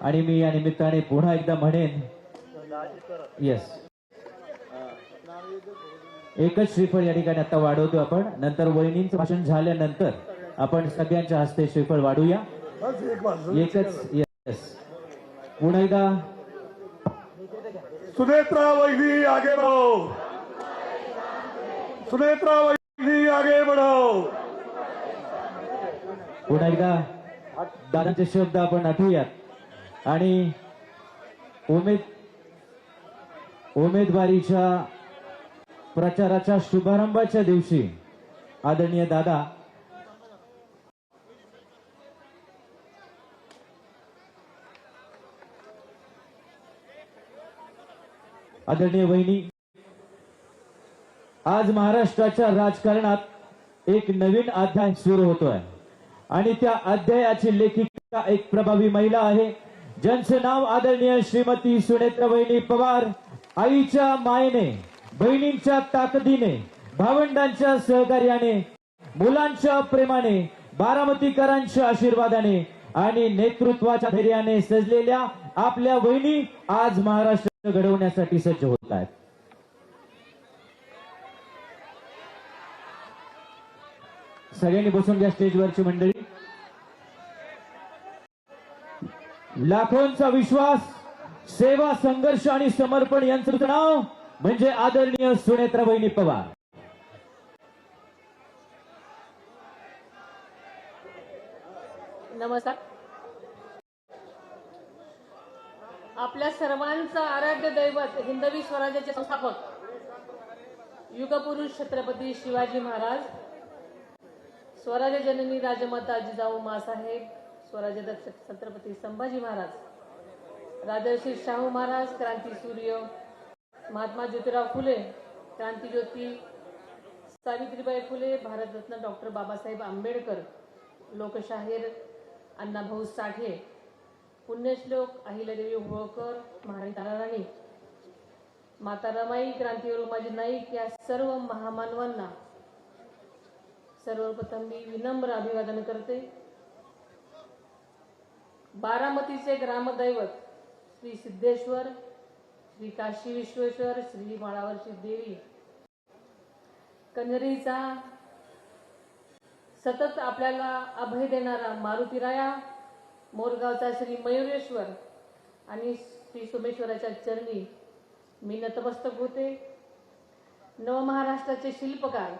आणि मी या निमित्ताने पुन्हा एकदा म्हणेन, येस, एकच श्रीफळ या ठिकाणी आता वाढवतो आपण. नंतर वहिनींचं भाषण झाल्यानंतर आपण सगळ्यांच्या हस्ते श्रीफळ वाढूया. एकच, येस, पुन्हा एकदा सुनेत्रा वहिनी आगे बढ़ो, सुनेत्रा वहिनी आगे बढ़ो. पुन्हा एकदा दादांचे शब्द आपण आठवूयात आणि उमेदवारीच्या प्रचाराच्या शुभारंभाच्या दिवशी आदरणीय दादा आदरणीय वहिनी, आज महाराष्ट्राच्या राजकारणात एक नवीन अध्याय सुरू होतोय आणि त्या अध्यायाची लेखिका एक प्रभावी महिला आहे, ज्यांचे नाव आदरणीय श्रीमती सुनेत्रा वहिनी पवार. आईच्या मायेने, बहिणींच्या ताकदीने, भावंडांच्या सहकार्याने, मुलांच्या प्रेमाने, बारामतीकरांच्या आशीर्वादाने आणि नेतृत्वाच्या धैर्याने सजलेल्या आपल्या वहिनी आज महाराष्ट्र घडवण्यासाठी सज्ज होत आहेत. सगळ्यांनी बसून घ्या स्टेजवरची मंडळी. लाखोंचा विश्वास, सेवा, संघर्ष आणि समर्पण यांचं नाव म्हणजे आदरणीय सुनेत्रा वहिनी पवार. नमस्कार. आपल्या सर्वांचं आराध्य दैवत, हिंदवी स्वराज्याचे संस्थापक, युगपुरुष छत्रपती शिवाजी महाराज, स्वराज्य जननी राजमाता जिजाऊ मासाहेब, स्वराज्य दक्ष छत्रपती संभाजी महाराज, राजर्षी शाहू महाराज, क्रांतीसूर्य महात्मा ज्योतिराव फुले, क्रांतीज्योती सावित्रीबाई फुले, भारतरत्न डॉक्टर बाबासाहेब आंबेडकर, लोकशाहीर अण्णाभाऊ साठे, पुण्यश्लोक अहिल्यादेवी होळकर, महाराणी ताराराणी, माता रमाई, क्रांतीवीर उमाजी नाईक या सर्व महामानवांना सर्वप्रथम मी विनम्र अभिवादन करते. बारामतीचे ग्रामदैवत श्री सिद्धेश्वर, श्री काशी विश्वेश्वर, श्री माळावरची देवी, कन्हेरीचा सतत आपल्याला अभय देणारा मारुतीराया, मोरगावचा श्री मयुरेश्वर आणि श्री सोमेश्वराच्या चरणी मी नतमस्तक होते. नवमहाराष्ट्राचे शिल्पकार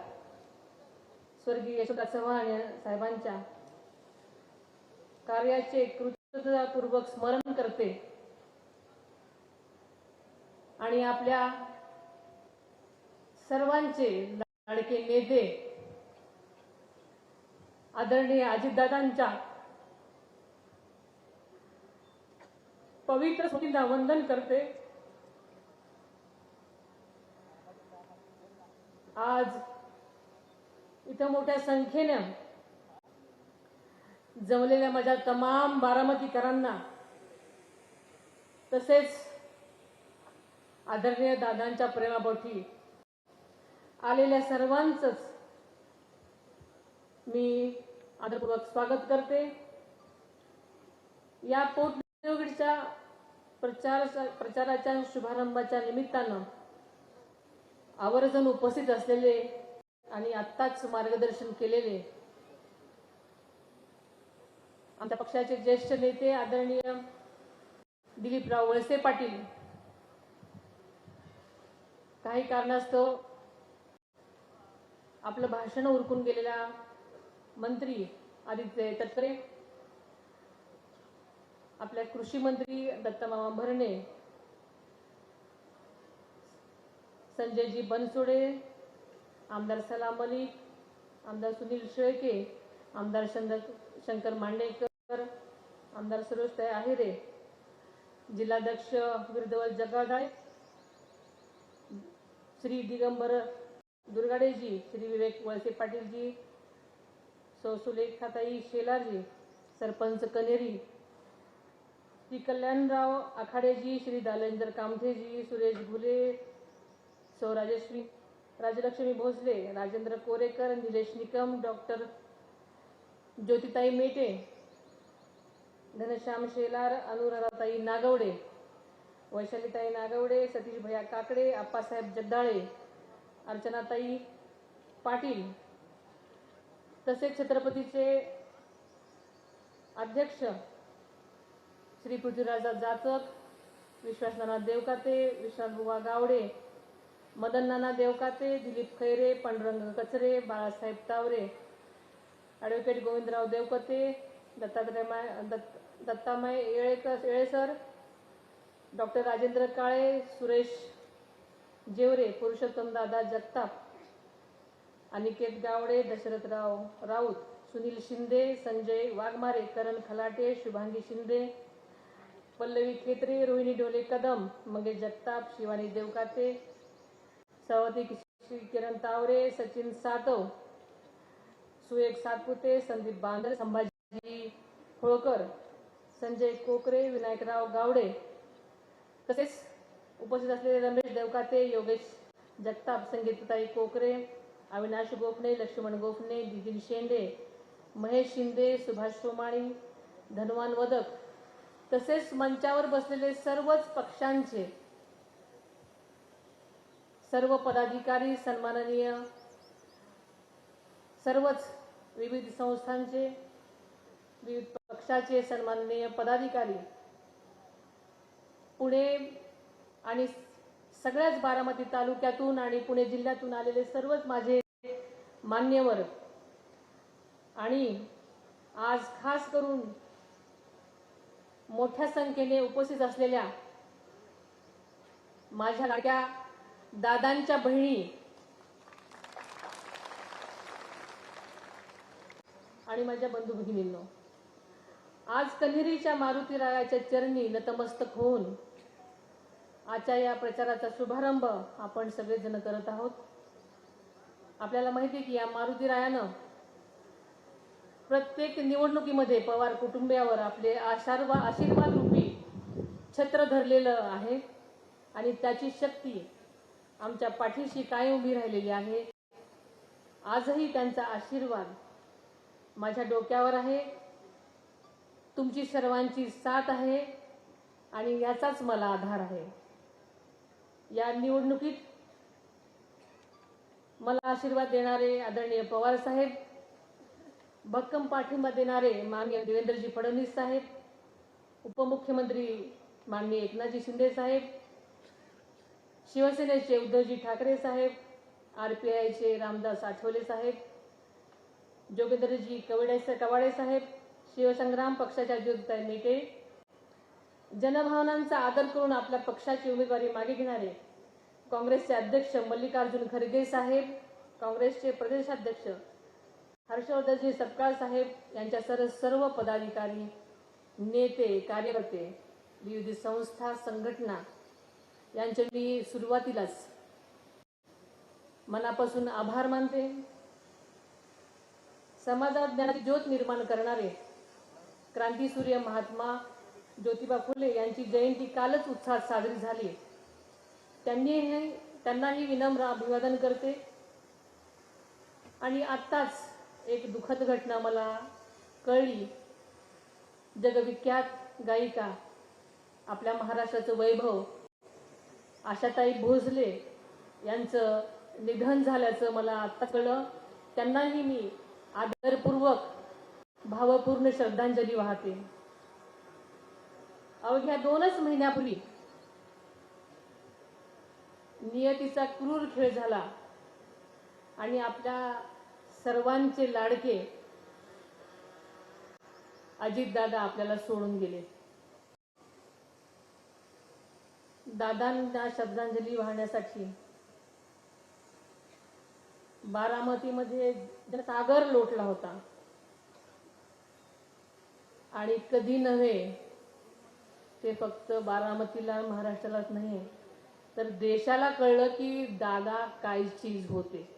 स्वर्गीय यशोदा चव्हाण साहेबांच्या कार्याचे कृतज्ञतापूर्वक स्मरण करते आणि आपल्या सर्वांचे लाडके नेते आदरणीय अजितदादांच्या पवित्र स्मृतींना वंदन करते. आज इथं मोठ्या संख्येने जमलेल्या माझ्या तमाम बारामतीकरांना तसेच आदरणीय दादांच्या प्रेमापोटी आलेल्या सर्वांचंच मी आदरपूर्वक स्वागत करते. या पोटनिवडणुकीच्या प्रचाराच्या शुभारंभाच्या निमित्तानं आवर्जून उपस्थित असलेले आणि आत्ताच मार्गदर्शन केलेले आमच्या पक्षाचे ज्येष्ठ नेते आदरणीय दिलीपराव वळसे पाटील, काही कारणास्तव आपलं भाषण उरकून गेलेला मंत्री आदित्य तटकरे, आपल्या कृषी मंत्री दत्तमामा भरणे, संजयजी बनसोडे, आमदार सलाम मलिक, आमदार सुनील शेळके, आमदार शंकर मांडेकर, आमदार सरोजताई आहेरे, जिल्हाध्यक्ष विरदवल जगाडाळे, श्री दिगंबर दुर्गाडेजी, श्री विवेक वळसे पाटीलजी, सौ सुलेखाताई शेलारजी, सरपंच कनेरी, श्री कल्याणराव आखाडेजी, श्री दालेंदर कामठेजी, सुरेश घुले, सौ राजलक्ष्मी भोसले, राजेंद्र कोरेकर, निलेश निकम, डॉक्टर ज्योतिताई मेटे, घनश्याम शेलार, अनुराधाताई नागवडे, वैशालीताई नागवडे, सतीश भैया काकडे, आप्पासाहेब जगदाळे, अर्चनाताई पाटील, तसेच छत्रपतीचे अध्यक्ष श्री पृथ्वीराज जाचक, विश्वासनाना देवकाते, विश्वासबुवा गावडे, मदननाना देवकाते, दिलीप खैरे, पांडुरंग कचरे, बाळासाहेब तावरे, ॲडव्होकेट गोविंदराव देवकते, दत्तामय येळेसर, डॉक्टर राजेंद्र काळे, सुरेश जेवरे, पुरुषोत्तम दादा जगताप, अनिकेत गावडे, दशरथराव राऊत, सुनील शिंदे, संजय वाघमारे, करण खलाटे, शुभांगी शिंदे, पल्लवी खेत्रे, रोहिणी डोले कदम, मंगेश जगताप, शिवानी देवकाते, सवाती किरण तावरे, सचिन सातव, सुएक सातपुते, संदीप बांदर, संभाजी होळकर, संजय कोकरे, विनायकराव गावडे, तसेच उपस्थित असलेले रमेश देवकाते, योगेश जगताप, संगीताताई कोकरे, अविनाश गोपणे, लक्ष्मण गोपणे, दिदिन शेंडे, महेश शिंदे, सुभाष सोमाणी, धनवान वदक, तसेच मंचावर बसलेले सर्वच पक्षांचे सर्व पदाधिकारी, सन्माननीय सर्वच विविध संस्थांचे, विविध पक्षाचे सन्माननीय पदाधिकारी, पुणे आणि सगळ्याच बारामती तालुक्यातून आणि पुणे जिल्ह्यातून आलेले सर्वच माझे मान्यवर आणि आज खास करून मोठ्या संख्येने उपस्थित असलेल्या माझ्या लाडक्या दादांच्या बहिणी आणि माझ्या बंधू भगिनींनो, आज कन्हेरीच्या मारुतीरायाच्या चरणी नतमस्तक होऊन आजच्या या प्रचाराचा शुभारंभ आपण सगळेजण करत आहोत. आपल्याला माहिती आहे की या मारुतीरायानं प्रत्येक निवडणुकीमध्ये पवार कुटुंबियावर आपले आशीर्वाद रूपी छत्र धरलेलं आहे आणि त्याची शक्ती आमच्या पाठीशी कायम उभी राहिलेली आहे. आजही त्यांचा आशीर्वाद माझ्या डोक्यावर आहे, तुमची सर्वांची साथ आहे आणि याचाच मला आधार आहे. या निवडणुकीत मला आशीर्वाद देणारे आदरणीय पवार साहेब, भक्कम पाठिंबा देणारे माननीय देवेंद्रजी फडणवीस साहेब, उपमुख्यमंत्री माननीय एकनाथजी शिंदे साहेब, शिवसेनेचे उद्धवजी ठाकरे साहेब, RPIचे रामदास आठवले साहेब, जोगेंद्रजी कवाडे साहेब, शिवसंग्राम पक्षाच्या ज्योतिताई मेटे, जनभावनांचा आदर करून आपल्या पक्षाची उमेदवारी मागे घेणारे काँग्रेसचे अध्यक्ष मल्लिकार्जुन खरगे साहेब, काँग्रेसचे प्रदेशाध्यक्ष हर्षवर्धनजी सपकाळ साहेब यांच्या सर्व पदाधिकारी, नेते, कार्यकर्ते, विविध संस्था, संघटना यांचे मी सुरुवातीलाच मनापासून आभार मानते. समाजात ज्ञानाची ज्योत निर्माण करणारे क्रांतीसूर्य महात्मा ज्योतिबा फुले यांची जयंती कालच उत्साहात साजरी झाली. त्यांनाही विनम्र अभिवादन करते. आणि आत्ताच एक दुःखद घटना मला कळली. जगविख्यात गायिका, आपल्या महाराष्ट्राचं वैभव आशाताई भोसले यांचं निधन झाल्याचं मला आत्ता कळलं. त्यांनाही मी आदरपूर्वक भावपूर्ण श्रद्धांजली वाहते. अवघ्या 2च महिन्यापूर्वी नियतीचा क्रूर खेळ झाला आणि आपल्या सर्वांचे लाडके अजितदादा आपल्याला सोडून गेले. दादांना श्रद्धांजली वाहण्यासाठी बारामतीमध्ये सागर लोटला होता आणि कधी नव्हे, ते फक्त बारामतीला महाराष्ट्रालाच नाही तर देशाला कळलं की दादा काय चीज होते.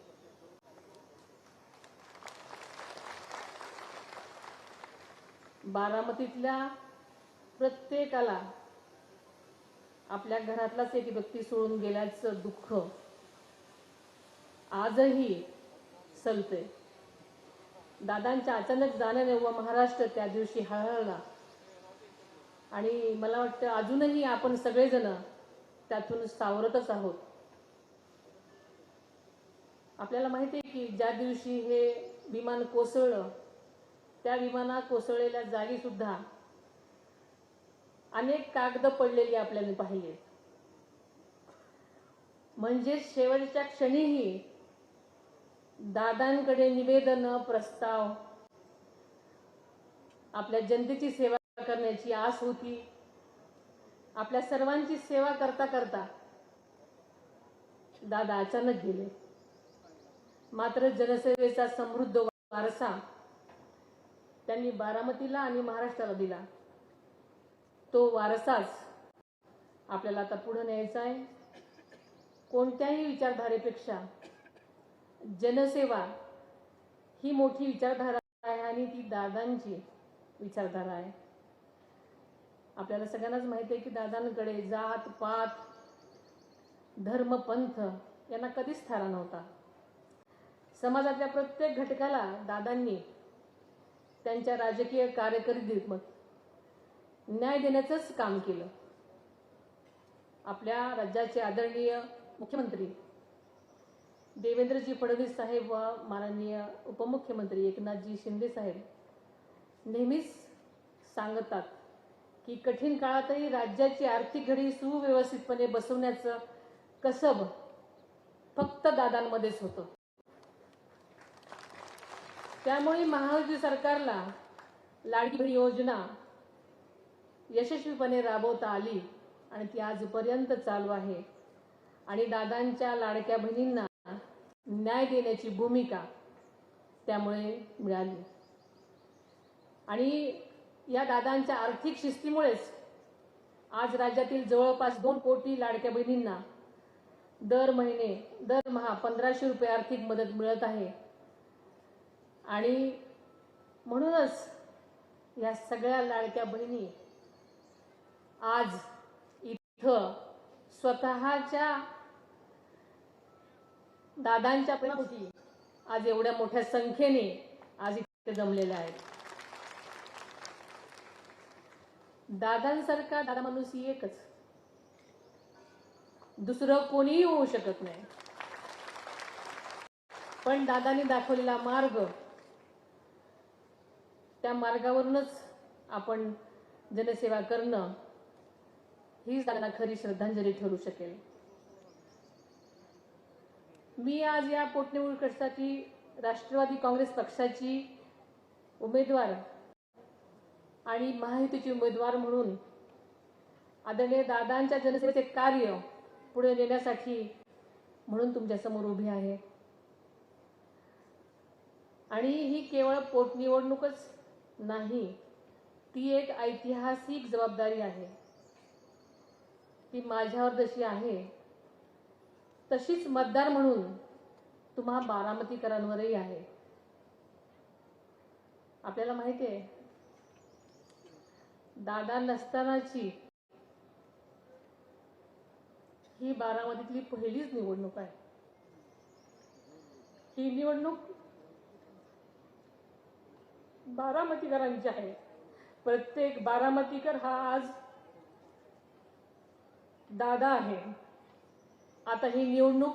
बारामतीतल्या प्रत्येकाला आपल्या घरातलाच एक व्यक्ती सोडून गेल्याचं दुःख आजही सलते. दादांच्या अचानक जाण्याने व महाराष्ट्र त्या दिवशी हळहळला. आणि मला वाटतं अजूनही आपण सगळेजण त्यातून सावरतच आहोत. आपल्याला माहिती आहे की ज्या दिवशी हे विमान कोसळलं त्या विमानात कोसळलेल्या जागी सुद्धा अनेक कागद पडलेली आपल्याला पाहिली. म्हणजे शेवटच्या क्षणीही दादांकडे निवेदन प्रस्ताव आपल्या जनतेची सेवा करण्याची आस होती. आपल्या सर्वांची सेवा करता करता दादा अचानक गेले. मात्र जनसेवेचा समृद्ध वारसा त्यांनी बारामतीला आणि महाराष्ट्राला दिला. तो वारसाच आपल्याला आता पुढे न्यायचा आहे. कोणत्याही विचारधारेपेक्षा जनसेवा ही मोठी विचारधारा आहे आणि ती दादांची विचारधारा आहे. आपल्याला सगळ्यांनाच माहिती आहे की दादांकडे जात पात धर्म पंथ यांना कधीच थारा नव्हता. समाजातल्या प्रत्येक घटकाला दादांनी त्यांच्या राजकीय कारकिर्दीत न्याय देण्याचंच काम केलं. आपल्या राज्याचे आदरणीय मुख्यमंत्री देवेंद्रजी फडणवीस साहेब व माननीय उपमुख्यमंत्री एकनाथजी शिंदे साहेब नेहमीच सांगतात की कठीण काळातही राज्याची आर्थिक घडी सुव्यवस्थितपणे बसवण्याचं कसब फक्त दादांमध्येच होतं. त्यामुळे महायुती सरकारला लाडकी बहीण योजना यशस्वीपणे राबवता आली आणि ती आजपर्यंत चालू आहे. आणि दादांच्या लाडक्या बहिणींना न्याय देण्याची भूमिका त्यामुळे मिळाली. आणि या दादांच्या आर्थिक शिस्तीमुळेच आज राज्यातील जवळपास 2 कोटी लाडक्या बहिणींना दरमहा 1500 रुपये आर्थिक मदत मिळत आहे. आणि म्हणूनच या सगळ्या लाडक्या बहिणी आज इथं स्वतःच्या दादांच्या प्रेमापोटी आज एवढ्या मोठ्या संख्येने आज इथे जमलेल्या आहेत. दादांसारखा दादा माणूस एकच, दुसरं कोणीही होऊ शकत नाही. पण दादांनी दाखवलेला मार्ग, त्या मार्गावरूनच आपण जनसेवा करणं हीच दादांना खरी श्रद्धांजली ठरू शकेल. मी आज या पोटनिवडणुकीसाठी राष्ट्रवादी काँग्रेस पक्षाची उमेदवार आणि महायुतीची उमेदवार म्हणून आदरणीय दादांच्या जनसेवेचे कार्य पुढे नेण्यासाठी म्हणून तुमच्यासमोर उभी आहे. आणि ही केवळ पोटनिवडणूकच नाही, ती एक ऐतिहासिक जबाबदारी आहे. ती माझ्यावर जशी आहे तशीच मतदार म्हणून तुम्हा बारामतीकरांवरही आहे. आपल्याला माहिती आहे दादा नसतानाची ही बारामतीतली पहिलीच निवडणूक आहे. ही निवडणूक बारामतीकरांची आहे. प्रत्येक बारामतीकर हा आज दादा आहे. आता ही निवडणूक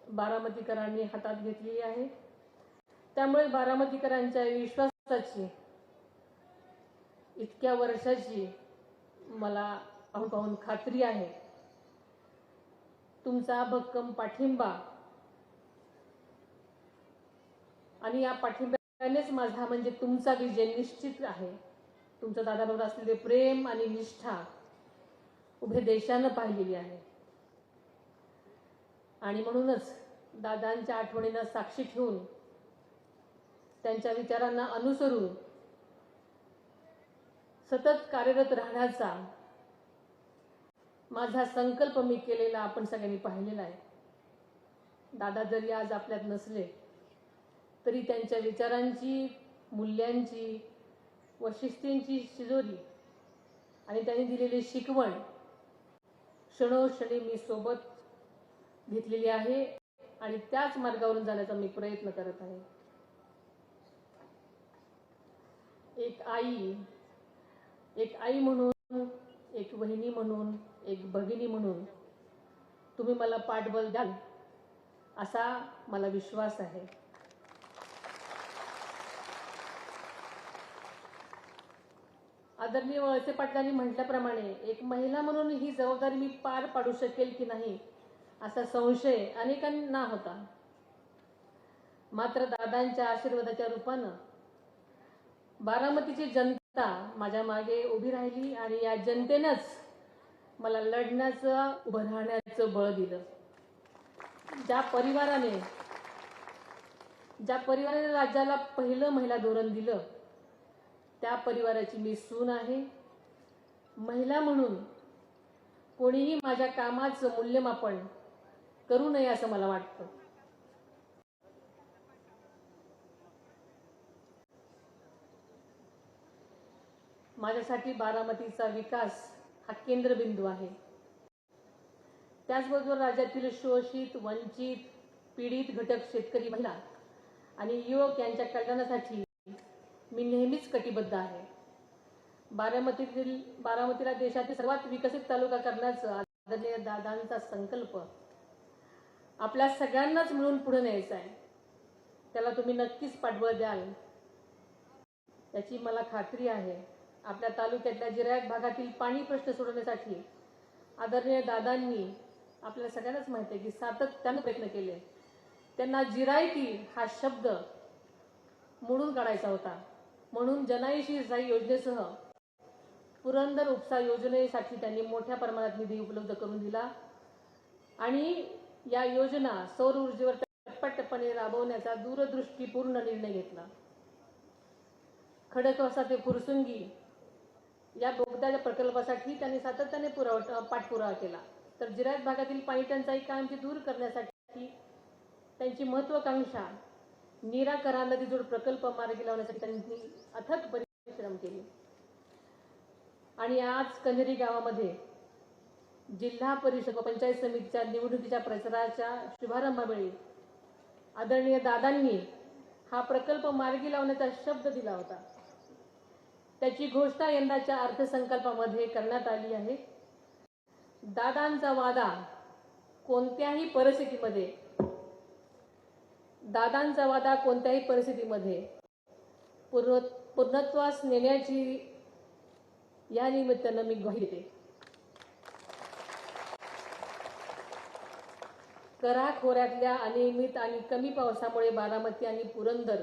बारामतीकरांनी हातात घेतलेली आहे. त्यामुळे बारामतीकरांच्या विश्वासाची इतक्या वर्षाची मला पाहून खात्री आहे. तुमचा भक्कम पाठिंबा आणि या पाठिंब्यानेच माझा म्हणजे तुमचा विजय निश्चित आहे. तुमच्या दादाबरोबर असलेले प्रेम आणि निष्ठा उभे देशानं पाहिलेली आहे. आणि म्हणूनच दादांच्या आठवणींना साक्षी ठेवून त्यांच्या विचारांना अनुसरून सतत कार्यरत राहण्याचा माझा संकल्प मी केलेला आपण सगळ्यांनी पाहिलेला आहे. दादा जरी आज आपल्यात नसले तरी त्यांच्या विचारांची, मूल्यांची व शिस्तींची शिजोरी आणि त्यांनी दिलेली शिकवण क्षणोक्षणी मी सोबत घेतलेली आहे आणि त्याच मार्गावरून जाण्याचा मी प्रयत्न करत आहे. एक आई म्हणून एक वहिनी म्हणून, एक भगिनी म्हणून तुम्ही मला पाठबळ द्याल असा मला विश्वास आहे. आदरणीय वळसे पाटलांनी म्हटल्याप्रमाणे एक महिला म्हणून ही जबाबदारी मी पार पाडू शकेल की नाही असा संशय अनेकांना होता. मात्र दादांच्या आशीर्वादाच्या रूपानं बारामतीची जनता माझ्या मागे उभी राहिली आणि या जनतेनंच मला लढण्याचं, उभं राहण्याचं बळ दिलं. ज्या परिवाराने राज्याला पहिलं महिला धोरण दिलं त्या परिवाराची मी सून आहे. महिला म्हणून कोणीही माझ्या कामाचं मूल्यमापन करू नये असं मला वाटतं. माझ्यासाठी बारामतीचा विकास हा केंद्रबिंदू आहे. त्याचबरोबर राज्यातील शोषित, वंचित, पीडित घटक, शेतकरी, महिला आणि युवक यांच्या कल्याणासाठी मी नेहमीच कटिबद्ध आहे. बारामतीला देशातील सर्वात विकसित तालुका करण्याचा आदरणीय दादांचा संकल्प आपल्या सगळ्यांनाच मिळून पुढे न्यायचा आहे. त्याला तुम्ही नक्कीच पाठबळ द्याल याची मला खात्री आहे. आपल्या तालुक्यातल्या जिरायत भागातील पाणी प्रश्न सोडवण्यासाठी आदरणीय दादांनी आपल्याला सगळ्यांनाच माहिती आहे की सातत्याने प्रयत्न केले. त्यांना जिरायती हा शब्द मोडून काढायचा होता. म्हणून जनाईशी सहाय्य योजनेसह पुरंदर उपसा योजनेसाठी त्यांनी मोठ्या प्रमाणात निधी उपलब्ध करून दिला आणि या योजना सौर ऊर्जेवर टप्प्याटप्प्याने राबवण्याचा दूरदृष्टीपूर्ण निर्णय घेतला. खडकवासला ते फुरसुंगी या बोगद्याच्या प्रकल्पासाठी त्यांनी सातत्याने पाठपुरावा केला. तर जिरायत भागातील पाणी टंचाई कायमची दूर करण्यासाठी त्यांची महत्वाकांक्षा नीरा-कऱ्हा नदीजोड प्रकल्प मार्गी लावण्यासाठी त्यांनी अथक परिश्रम केले. आणि आज कन्हेरी गावामध्ये जिल्हा परिषद व पंचायत समितीच्या निवडणुकीच्या प्रचाराच्या शुभारंभावेळी आदरणीय दादांनी हा प्रकल्प मार्गी लावण्याचा शब्द दिला होता. त्याची घोषणा यंदाच्या अर्थसंकल्पामध्ये करण्यात आली आहे. दादांचा वादा कोणत्याही परिस्थितीमध्ये पूर्णत्वास नेण्याची या निमित्तानं मी ग्वाही देते. कऱ्हा खोऱ्यातल्या अनियमित आणि कमी पावसामुळे बारामती आणि पुरंदर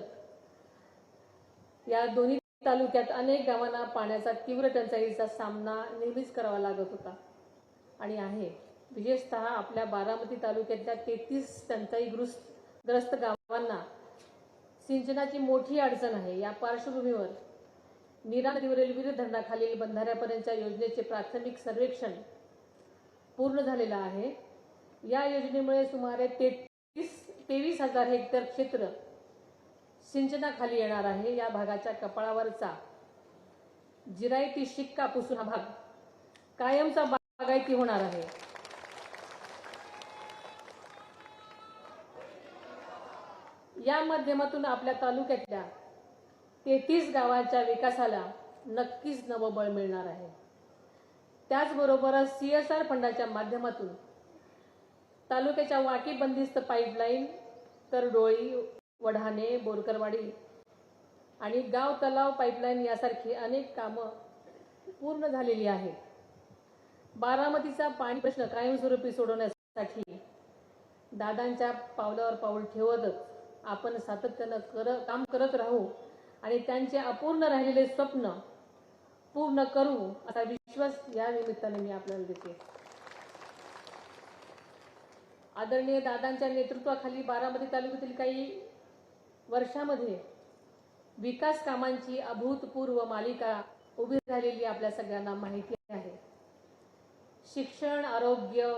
या दोन्ही तालुक्यात अनेक गावांना पाण्याचा तीव्र टंचाईचा सामना नेहमीच करावा लागत होता आणि आहे. विशेषतः आपल्या बारामती तालुक्यातल्या 33 टंचाईग्रस्त गावांना सिंचनाची मोठी अडचण आहे. या पार्श्वभूमीवर नीरा नदीवरील वीर धरणाखालील बंधाऱ्यापर्यंतच्या योजनेचे प्राथमिक सर्वेक्षण पूर्ण झालेलं आहे. या योजनेमुळे सुमारे 23,000 हेक्टर क्षेत्र सिंचनाखाली येणार आहे. या भागाच्या कपाळावरचा जिरायती शिक्का पुसून हा भाग कायमचा बागायती होणार आहे. या माध्यमातून आपल्या तालुक्यातल्या 33 गावांच्या विकासाला नक्कीच नवं बळ मिळणार आहे. त्याचबरोबर CSR फंडाच्या माध्यमातून तालुक्याच्या वाकी बंदिस्त पाईपलाईन, तरडोळी, वढाणे, बोरकरवाडी आणि गाव तलाव पाईपलाईन यासारखी अनेक कामं पूर्ण झालेली आहेत. बारामतीचा पाणी प्रश्न कायमस्वरूपी सोडवण्यासाठी दादांच्या पावलावर पाऊल ठेवतच आपण सातत्यानं काम करत राहू आणि त्यांचे अपूर्ण राहिलेले स्वप्न पूर्ण करू असा विश्वास या निमित्ताने मी आपल्याला देते. आदरणीय दादांच्या नेतृत्वाखाली बारामती तालुक्यातील काही वर्षामध्ये विकास कामांची अभूतपूर्व मालिका उभी राहिलेली आपल्या सगळ्यांना माहिती आहे. शिक्षण, आरोग्य,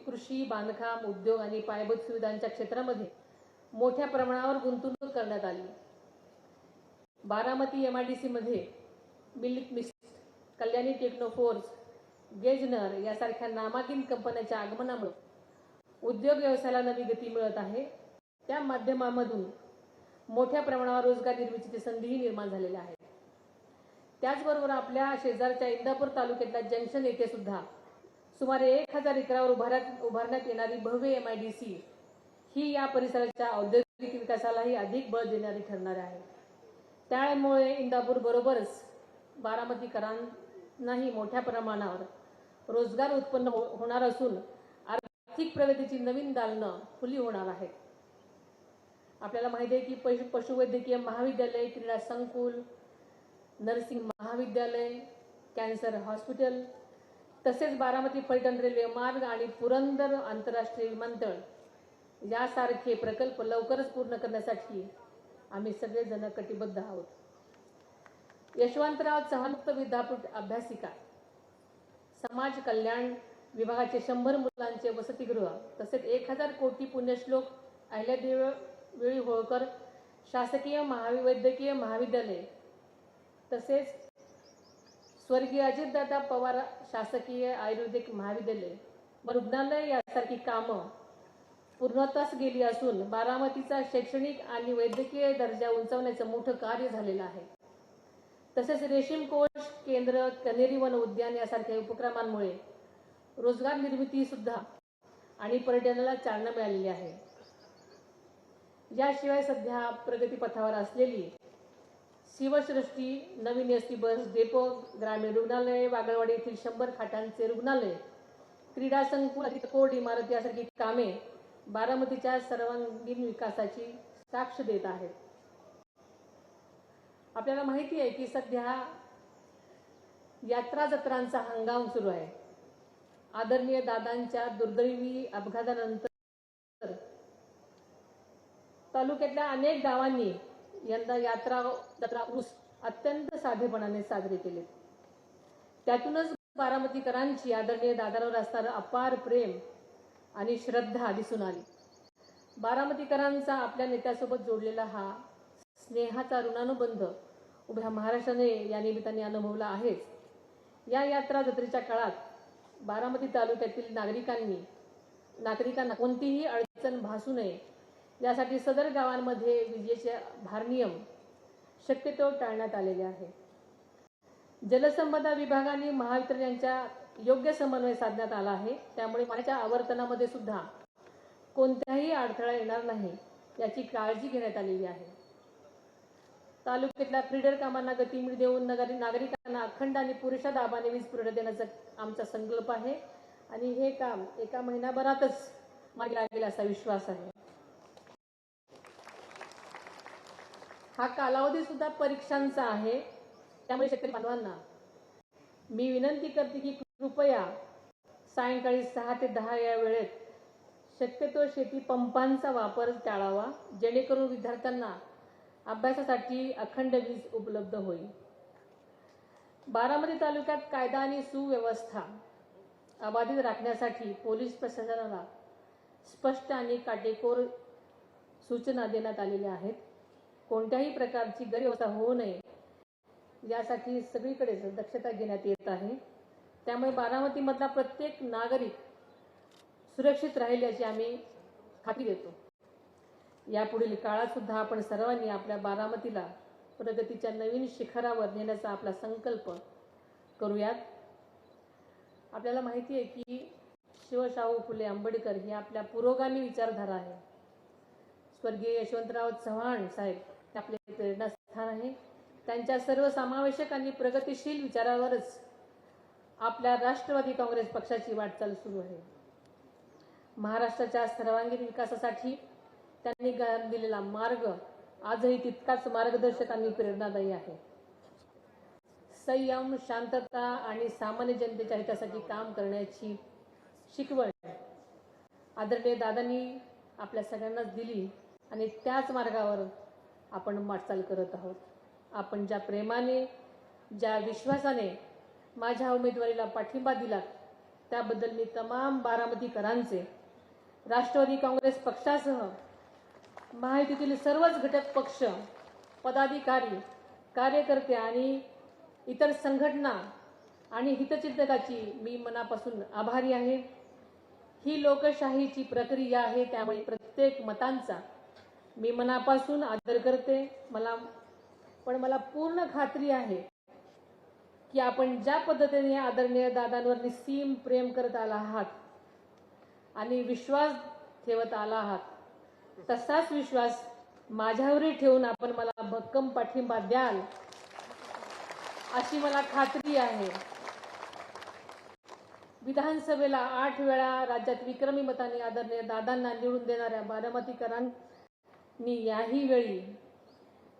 कृषी, बांधकाम, उद्योग आणि पायाभूत सुविधांच्या क्षेत्रामध्ये मोठ्या प्रमाणावर गुंतवणूक करण्यात आली. बारामती MIDC मध्ये मिल्क मिस्ट, कल्याणी टेक्नोफोर्स, गेजनर यासारख्या नामांकित कंपन्यांच्या आगमनामुळे उद्योग व्यवसायाला नवी गती मिळत आहे. त्या माध्यमामधून मोठ्या प्रमाणावर रोजगार निर्मितीची संधीही निर्माण झालेल्या आहेत. त्याचबरोबर आपल्या शेजारच्या इंदापूर तालुक्यातल्या जंक्शन येथे सुद्धा सुमारे 1000 एकरावर उभारण्यात येणारी भव्य MIDC ही या परिसराच्या औद्योगिक विकासालाही अधिक बळ देणारी ठरणार आहे. त्यामुळे इंदापूर बरोबरच बारामतीकरांनाही मोठ्या प्रमाणावर रोजगार उत्पन्न होणार असून आर्थिक प्रगतीची नवीन दालनं खुली होणार आहेत. आपल्याला माहिती आहे की पशुवैद्यकीय महाविद्यालय, क्रीडा संकुल, नर्सिंग महाविद्यालय, कॅन्सर हॉस्पिटल तसेच बारामती फलटण रेल्वे मार्ग आणि पुरंदर आंतरराष्ट्रीय विमानतळ यासारखे प्रकल्प लवकरच पूर्ण करण्यासाठी आम्ही सगळेजण कटिबद्ध आहोत. यशवंतराव चव्हाण मुक्त विद्यापीठ अभ्यासिका, समाज कल्याण विभागाचे 100 मुलांचे वसतिगृह तसेच 1000 कोटी पुण्यश्लोक अहिल्यादेवी होळकर शासकीय वैद्यकीय महाविद्यालय तसेच स्वर्गीय अजितदादा पवार शासकीय आयुर्वेदिक महाविद्यालय व रुग्णालय यासारखी कामं पूर्णत्वास गेली असून बारामतीचा शैक्षणिक आणि वैद्यकीय दर्जा उंचावण्याचं मोठं कार्य झालेलं आहे. तसेच रेशीम कोष केंद्र, कनेरी वन उद्यान यासारख्या उपक्रमांमुळे रोजगार निर्मिती सुद्धा आणि पर्यटनाला चालना मिळालेली आहे. याशिवाय सध्या प्रगतीपथावर असलेली शिवसृष्टी, नवीन एसटी बस डेपो, ग्रामीण रुग्णालय, वागळवाडी येथील 100 खाटांचे रुग्णालय, क्रीडा संकुल, कोर्ट इमारत यासारखी कामे बारामतीच्या सर्वांगीण विकासाची साक्ष देत आहेत. आपल्याला माहिती आहे की सध्या यात्रा जत्रांचा हंगाम सुरू आहे. आदरणीय दादांच्या दुर्दैवी अपघातानंतर तालुक्यातल्या अनेक गावांनी यंदा यात्रा जत्रा उर्स अत्यंत साधेपणाने साजरे केले. त्यातूनच बारामतीकरांची आदरणीय दादांवर असणारं अपार प्रेम आणि श्रद्धा दिसून आली. बारामतीकरांचा आपल्या नेत्यासोबत जोडलेला हा स्नेहाचा ऋणानुबंध उभ्या महाराष्ट्राने या निमित्ताने अनुभवला आहेच. या यात्रा जत्रेच्या काळात बारामती तालुक्यातील नागरिकांना कोणतीही अडचण भासू नये यासाठी सदर गावांमध्ये विजेचे भारनियम शक्यतो टाळण्यात आलेले आहे. जलसंपदा विभागाने महावितरण यांच्या योग्य समन्वय साधण्यात आला आहे. त्यामुळे पाण्याच्या आवर्तनामध्ये सुद्धा कोणताही अडथळा येणार नाही याची काळजी घेण्यात आलेली आहे. तालुक्यातल्या फीडर कामांना गती देऊन नागरिकांना अखंड आणि पुरेशा दाबाने वीज पुरवठा देण्याचा आमचा संकल्प आहे आणि हे काम एका महिन्याभरातच मागे लागेल असा विश्वास आहे. हा कालावधी सुद्धा परीक्षांचा आहे. त्यामुळे शेतकरी बांधवांना मी विनंती करते की कृपया सायंकाळी 6 ते 10 या वेळेत शक्यतो शेती पंपांचा वापर टाळावा, जेणेकरून विद्यार्थ्यांना अभ्यासासाठी अखंड वीज उपलब्ध होईल. बारामती तालुक्यात कायदा आणि सुव्यवस्था अबाधित राखण्यासाठी पोलीस प्रशासनाला स्पष्ट आणि काटेकोर सूचना देण्यात आलेल्या आहेत. कोणत्याही प्रकारची गैरव्यवस्था होऊ नये यासाठी सगळीकडेच दक्षता घेण्यात येत आहे. त्यामुळे बारामतीमधला प्रत्येक नागरिक सुरक्षित राहील याची आम्ही खात्री देतो. यापुढील काळात सुद्धा आपण सर्वांनी आपल्या बारामतीला प्रगतीच्या नवीन शिखरावर नेण्याचा आपला संकल्प करूयात. आपल्याला माहिती आहे की शिवशाहू फुले आंबेडकर ही आपल्या पुरोगामी विचारधारा आहे. स्वर्गीय यशवंतराव चव्हाण साहेब आपले प्रेरणास्थान आहे. त्यांच्या सर्वसमावेशक आणि प्रगतिशील विचारावरच आपल्या राष्ट्रवादी काँग्रेस पक्षाची वाटचाल सुरू आहे. महाराष्ट्राच्या सर्वांगीण विकासासाठी त्यांनी दिलेला मार्ग आजही तितकाच मार्गदर्शक आणि प्रेरणादायी आहे. संयम, शांतता आणि सामान्य जनतेच्या हितासाठी काम करण्याची शिकवण आदरणीय दादांनी आपल्या सगळ्यांनाच दिली आणि त्याच मार्गावर आपण वाटचाल करत आहोत. आपण ज्या प्रेमाने, ज्या विश्वासाने माझ्या उमेदवारीला पाठिंबा दिला त्याबद्दल मी तमाम बारामतीकरांचे, राष्ट्रवादी काँग्रेस पक्षासह महायुतीतील सर्वच घटक पक्ष, पदाधिकारी, कार्यकर्ते आणि इतर संघटना आणि हितचिंतकाची मी मनापासून आभारी आहे. ही लोकशाहीची प्रक्रिया आहे, त्यामुळे प्रत्येक मतांचा मी मनापासून आदर करते. मला पूर्ण खात्री आहे की आपण ज्या पद्धतीने आदरणीय दादांवर निस्सीम प्रेम करत आला आहात आणि विश्वास ठेवत आला आहात, तसाच विश्वास माझ्यावरही ठेवून आपण मला भक्कम पाठिंबा द्याल अशी मला खात्री आहे. विधानसभेला 8 वेळा राज्यात विक्रमी मताने आदरणीय दादांना निवडून देणाऱ्या बारामतीकरांनी याही वेळी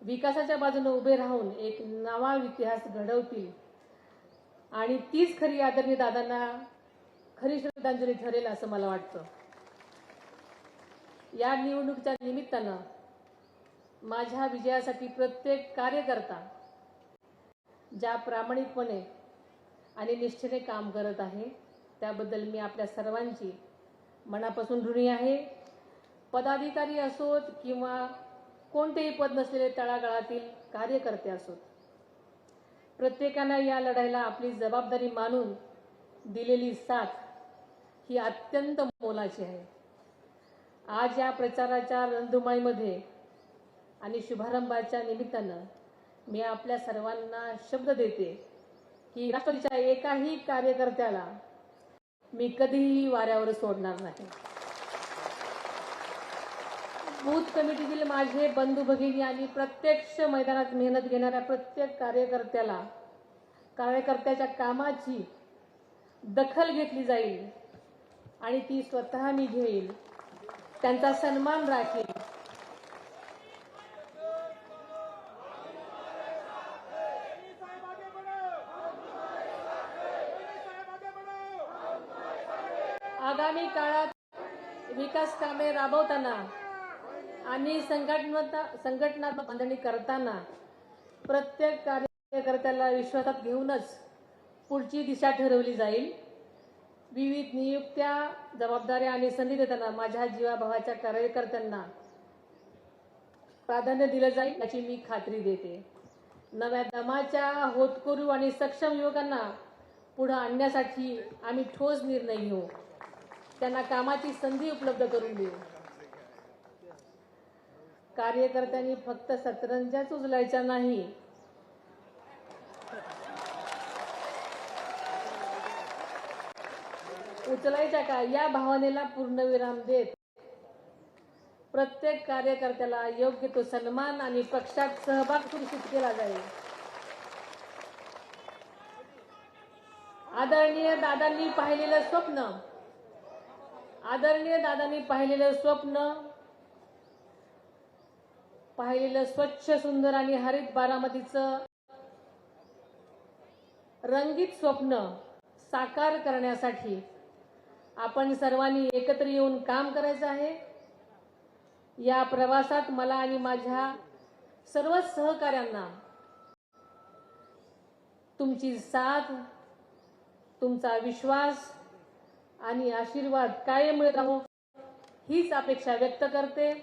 विकासाच्या बाजूने उभे राहून एक नवा इतिहास घडवतील आणि तीच खरी आदरणीय दादांना खरी श्रद्धांजली ठरेल असं मला वाटतं. या निवडणुकीच्या निमित्तानं माझ्या विजयासाठी प्रत्येक कार्यकर्ता ज्या प्रामाणिकपणे आणि निष्ठेने काम करत आहे त्याबद्दल मी आपल्या सर्वांची मनापासून ऋणी आहे. पदाधिकारी असोत किंवा कोणतेही पद नसलेले तळागाळातील कार्यकर्ते असोत, प्रत्येकानं या लढाईला आपली जबाबदारी मानून दिलेली साथ ही अत्यंत मोलाची आहे. आज या प्रचाराच्या रणधुमाळीमध्ये आणि शुभारंभाच्या निमित्तानं मी आपल्या सर्वांना शब्द देते की राष्ट्रवादीच्या एकाही कार्यकर्त्याला मी कधीही वाऱ्यावर सोडणार नाही. बूथ कमिटीतील माझे बंधू भगिनी आणि प्रत्यक्ष मैदानात मेहनत घेणाऱ्या प्रत्येक कार्यकर्त्याच्या कामाची दखल घेतली जाईल आणि ती स्वतः मी घेईल, त्यांचा सन्मान राखील. आगामी काळात विकास कामे राबवताना आणि संघटनात्मक बांधणी करताना प्रत्येक कार्यकर्त्याला विश्वासात घेऊनच पुढची दिशा ठरवली जाईल. विविध नियुक्त्या, जबाबदाऱ्या आणि संधी देताना माझ्या जीवाभावाच्या कार्यकर्त्यांना प्राधान्य दिलं जाईल याची मी खात्री देते. नव्या दमाच्या होतकरू आणि सक्षम युवकांना पुढे आणण्यासाठी आम्ही ठोस निर्णय घेऊ, त्यांना कामाची संधी उपलब्ध करून देऊ. कार्यकर्त्यांनी फक्त सतरंजाच उचलायच्या नाही, उचलायच्या का या भावनेला पूर्णविराम देत प्रत्येक कार्यकर्त्याला योग्य तो सन्मान आणि पक्षात सहभाग सुनिश्चित केला जाईल. आदरणीय दादांनी पाहिलेलं स्वच्छ, सुंदर आणि हरित बारामतीचं रंगीत स्वप्न साकार करण्यासाठी आपण सर्वांनी एकत्र येऊन काम करायचं आहे. या प्रवासात मला आणि माझ्या सर्व सहकाऱ्यांना तुमची साथ, तुमचा विश्वास आणि आशीर्वाद कायम मिळत राहो हीच अपेक्षा व्यक्त करते.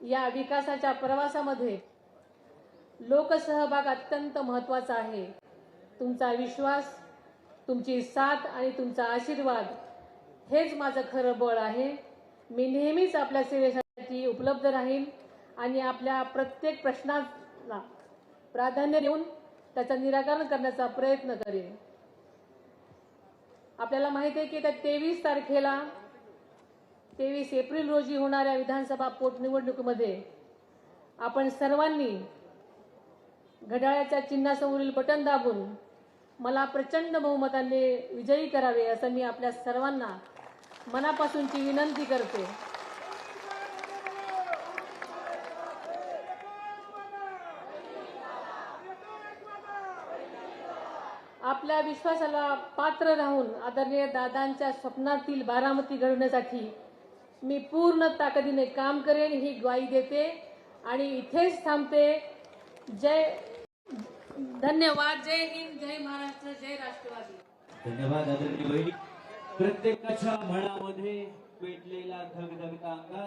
या विकासाच्या प्रवासामध्ये लोकसहभाग अत्यंत महत्त्वाचा आहे. तुमचा विश्वास, तुमची साथ आणि तुमचा आशीर्वाद हेच माझं खरं बळ आहे. मी नेहमीच आपल्या सेवेसाठी उपलब्ध राहीन आणि आपल्या प्रत्येक प्रश्नाला प्राधान्य देऊन त्याचं निराकरण करण्याचा प्रयत्न करेन. आपल्याला माहिती आहे की त्या 23 एप्रिल रोजी होणाऱ्या विधानसभा पोटनिवडणुकीमध्ये आपण सर्वांनी घड्याळाच्या चिन्हासमोरील बटन दाबून मला प्रचंड बहुमताने विजयी करावे असं मी आपल्या सर्वांना मनापासूनची विनंती करते. आपल्या विश्वासाला पात्र राहून आदरणीय दादांच्या स्वप्नातील बारामती घडवण्यासाठी मी पूर्ण ताकदीने काम करेन ही ग्वाही देते आणि इथेच थांबते. धन्यवाद. जय हिंद, जय महाराष्ट्र, जय राष्ट्रवादी. धन्यवाद आदरणीय बहिणी. प्रत्येकाच्या मनामध्ये पेटलेला धगधगता अंगार